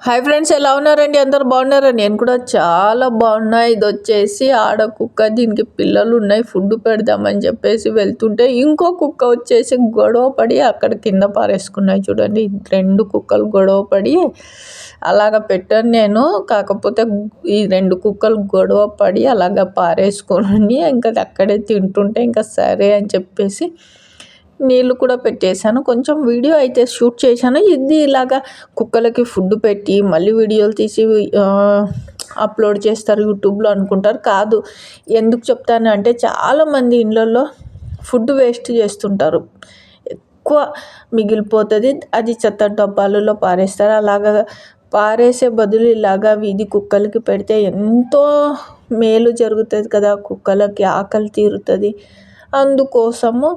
Hi friends, ఎలా ఉన్నారండి? అందరు బాగున్నారా? నేను కూడా చాలా బాగున్నా. ఇది వచ్చేసి ఆడ కుక్క, దీనికి పిల్లలు ఉన్నాయి, ఫుడ్ పెడదామని చెప్పేసి వెళ్తుంటే ఇంకో కుక్క వచ్చేసి గొడవ పడి అక్కడ కింద పారేసుకున్నాయి. చూడండి, 2 కుక్కలు గొడవ పడి అలాగ పెట్టాను నేను. కాకపోతే ఈ 2 కుక్కలు గొడవ పడి అలాగ పారేసుకొని ఇంకా అక్కడే తింటుంటే ఇంకా సరే అని చెప్పేసి నీళ్ళు కూడా పెట్టేశాను. కొంచెం వీడియో అయితే షూట్ చేశాను. ఇది ఇలాగా కుక్కలకి ఫుడ్ పెట్టి మళ్ళీ వీడియోలు తీసి అప్లోడ్ చేస్తారు యూట్యూబ్లో అనుకుంటారు. కాదు, ఎందుకు చెప్తాను అంటే చాలామంది ఇళ్ళల్లో ఫుడ్ వేస్ట్ చేస్తుంటారు. ఎక్కువ మిగిలిపోతుంది, అది చెత్త డబ్బాలలో పారేస్తారు. అలాగా పారేసే బదులు ఇలాగా వీధి కుక్కలకి పెడితే ఎంతో మేలు జరుగుతుంది కదా, కుక్కలకి ఆకలి తీరుతుంది. అందుకోసము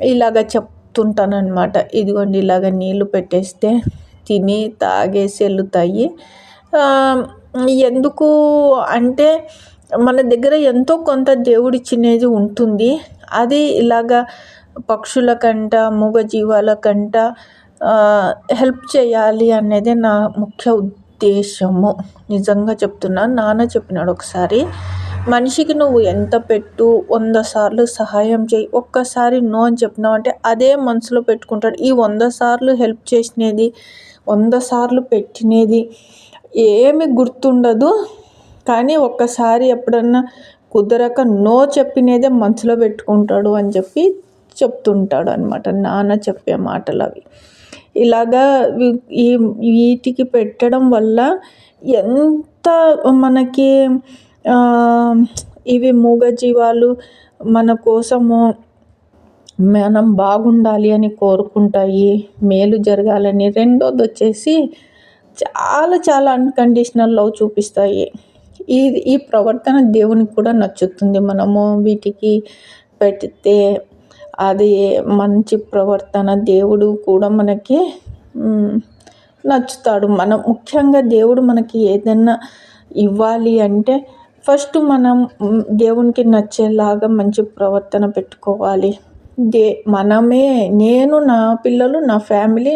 ఇలాగ చెప్తుంటానన్నమాట. ఇదిగోండి, ఇలాగ నీళ్ళు పెట్టేస్తే తిని తాగేసి వెళ్తాయి. ఎందుకు అంటే మన దగ్గర ఎంతో కొంత దేవుడిచ్చినది ఉంటుంది. అది ఇలాగ పక్షులకంట, మూగజీవాలకంట హెల్ప్ చేయాలి అనేది నా ముఖ్య ఉద్దేశము. నిజంగా చెప్తున్నాను. నాన్న చెప్పినాడు ఒకసారి, మనిషికి నువ్వు ఎంత పెట్టు, 100 సార్లు సహాయం చేయి, ఒక్కసారి నో అని చెప్పినావు అంటే అదే మనసులో పెట్టుకుంటాడు. ఈ 100 సార్లు హెల్ప్ చేసినది, 100 సార్లు పెట్టినది ఏమి గుర్తుండదు. కానీ ఒక్కసారి ఎప్పుడన్నా కుదరక నో చెప్పినదే మనసులో పెట్టుకుంటాడు అని చెప్పి చెప్తుంటాడు అనమాట నాన్న చెప్పే మాటలు అవి. ఇలాగా వీటికి పెట్టడం వల్ల ఎంత మనకి ఇవి మూగజీవాలు మన కోసము మనం బాగుండాలి అని కోరుకుంటాయి, మేలు జరగాలని. రెండోది వచ్చేసి చాలా చాలా అన్కండిషనల్ లవ్ చూపిస్తాయి. ఈ ప్రవర్తన దేవునికి కూడా నచ్చుతుంది. మనము వీటికి పెడితే అది మంచి ప్రవర్తన, దేవుడు కూడా మనకి నచ్చుతాడు. మనం ముఖ్యంగా దేవుడు మనకి ఏదైనా ఇవ్వాలి అంటే ఫస్ట్ మనం దేవునికి నచ్చేలాగా మంచి ప్రవర్తన పెట్టుకోవాలి. నేను, నా పిల్లలు, నా ఫ్యామిలీ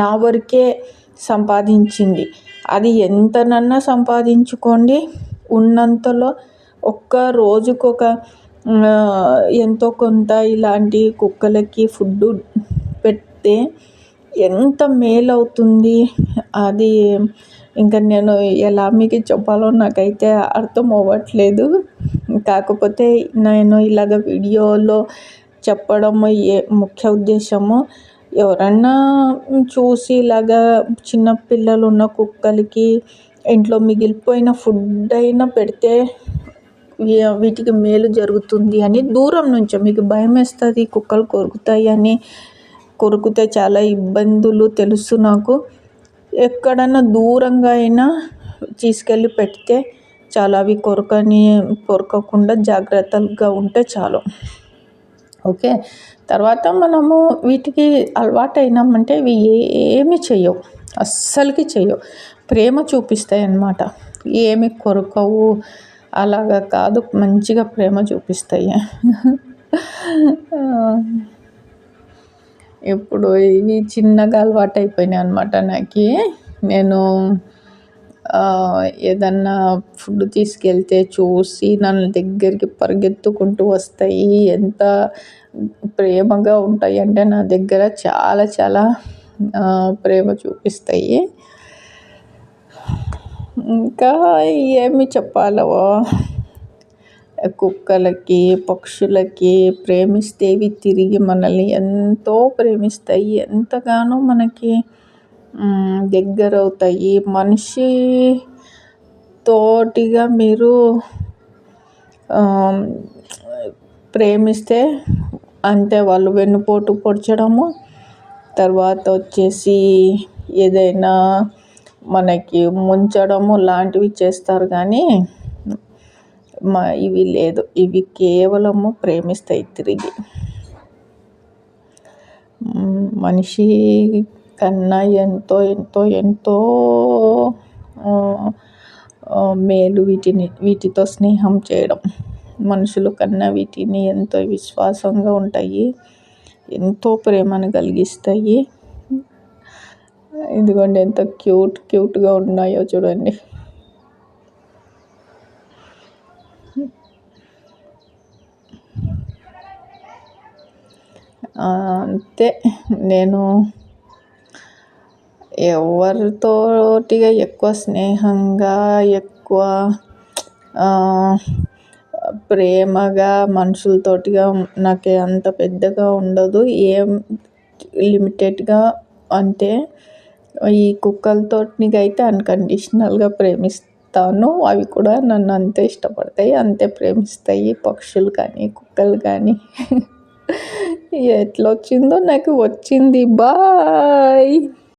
నా వరకే సంపాదించింది. అది ఎంతనన్నా సంపాదించుకోండి, ఉన్నంతలో ఒక్క రోజుకొక ఎంతో కొంత ఇలాంటి కుక్కలకి ఫుడ్ పెడితే ఎంత మేలవుతుంది. అది ఇంకా నేను ఎలా మీకు చెప్పాలో నాకైతే అర్థం అవ్వట్లేదు. కాకపోతే నేను ఇలాగ వీడియోలో చెప్పడం ముఖ్య ఉద్దేశము, ఎవరన్నా చూసి ఇలాగా చిన్నపిల్లలు ఉన్న కుక్కలకి ఇంట్లో మిగిలిపోయిన ఫుడ్ అయినా పెడితే వీటికి మేలు జరుగుతుంది అని దూరం నుంచి, మీకు భయం వేస్తుంది కుక్కలు కొరుకుతాయి అని, కొరికితే చాలా ఇబ్బందులు తెలుసు నాకు. ఎక్కడన్నా దూరంగా అయినా తీసుకెళ్ళి పెడితే చాలా అవి కొరకకుండా జాగ్రత్తగా ఉంటే చాలు. ఓకే, తర్వాత మనము వీటికి అలవాటు అయినామంటే ఇవి ఏమి చెయ్యవు, అస్సలకి చెయ్యవు. ప్రేమ చూపిస్తాయి అన్నమాట, ఏమి కొరకవు. అలాగా కాదు, మంచిగా ప్రేమ చూపిస్తాయి. ఇప్పుడు ఇవి చిన్నగా అలవాటు అయిపోయినాయి అనమాట నాకు. నేను ఏదన్నా ఫుడ్ తీసుకెళ్తే చూసి నన్ను దగ్గరికి పరిగెత్తుకుంటూ వస్తాయి. ఎంత ప్రేమగా ఉంటాయి అంటే నా దగ్గర చాలా చాలా ప్రేమ చూపిస్తాయి. ఇంకా ఏమి చెప్పాలో, కుక్కలకి, పక్షులకి ప్రేమిస్తే ఇవి తిరిగి మనల్ని ఎంతో ప్రేమిస్తాయి, ఎంతగానో మనకి దగ్గర అవుతాయి. మనిషి తోటిగా మీరు ప్రేమిస్తే అంటే వాళ్ళు వెన్నుపోటు పొడచడము, తర్వాత వచ్చేసి ఏదైనా మనకి ముంచడము లాంటివి చేస్తారు. కానీ ఇవి లేదు, ఇవి కేవలము ప్రేమిస్తాయి తిరిగి. మనిషి కన్నా ఎంతో ఎంతో ఎంతో మేలు వీటితో స్నేహం చేయడం. మనుషుల కన్నా వీటిని ఎంతో విశ్వాసంగా ఉంటాయి, ఎంతో ప్రేమను కలిగిస్తాయి. ఇదిగోండి ఎంత క్యూట్గా ఉన్నాయో చూడండి. అంతే, నేను ఎవరితోటిగా ఎక్కువ స్నేహంగా, ఎక్కువ ప్రేమగా మనుషులతోటిగా నాకు అంత పెద్దగా ఉండదు. లిమిటెడ్గా, అంటే ఈ కుక్కలతోటికైతే అన్కండిషనల్గా ప్రేమిస్తాను. అవి కూడా నన్ను అంతే ఇష్టపడతాయి, అంతే ప్రేమిస్తాయి. పక్షులు కానీ కుక్కలు కానీ. ఎట్లా వచ్చిందో నాకు వచ్చింది. బాయ్.